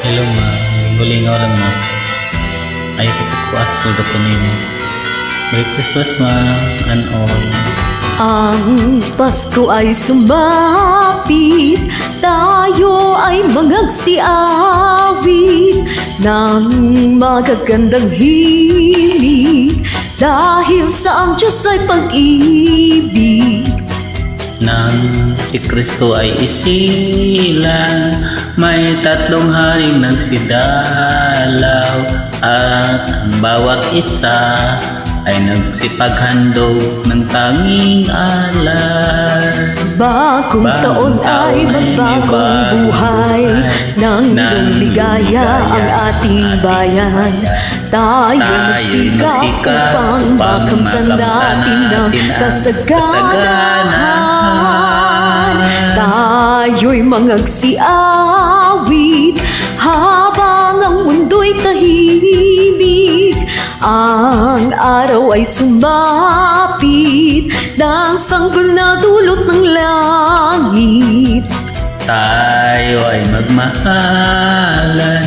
Hello ma, gulingaw lang ma. Ayaw kasi ko asudo ko nimo. Merry Christmas ma, and all. Ang Pasko ay sumapit, tayo ay magagsiawit ng magagandang himig, dahil sa ang Diyos ay pag-ibig. Nang si Kristo ay isilang, may tatlong haring nagsidalaw, at ang bawat isa ay nagsipaghandog ng tanging alay. Bagong taon ay magbagong buhay, nang iyong ligaya ang ating bayan. Tayo magsikap upang makamtan natin ng kasaganahan. Tayo'y mangagsiawit habang ang mundo'y tahimik. Ang araw ay sumapit ng sanggol na dulot ng langit. Tayo ay magmahalan,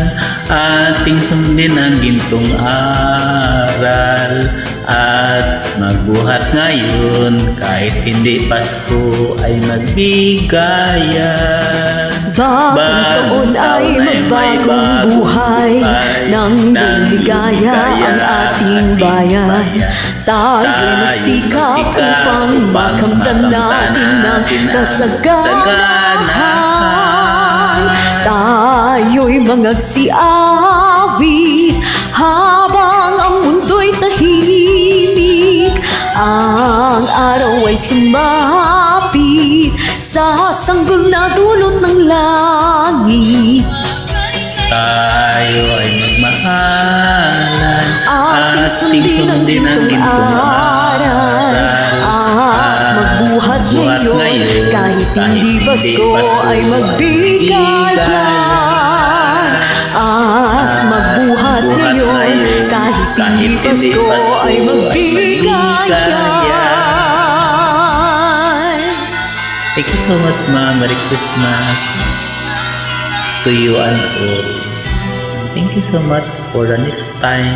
ating sundin ang gintong aral, at magbuhat ngayon kahit hindi Pasko ay magbigayan. Bagong taon ay magbagong buhay, nang ligaya ang ating bayan. Tayo'y magsikap upang makamtan natin ng kasaganahan. Tayo'y mangagsiawit habang ang mundo'y tahimik. Ang araw ay sumapit sa sanggol na dulot ng langit. Tayo ay magmahalan, Ating sundin ang gintong aral, at magbuhat ngayon kahit hindi Pasko ay magbigayan. At magbuhat ngayon kahit hindi Pasko ay magbigayan. Thank you so much ma. Merry Christmas to you and all. Thank you so much for the next time.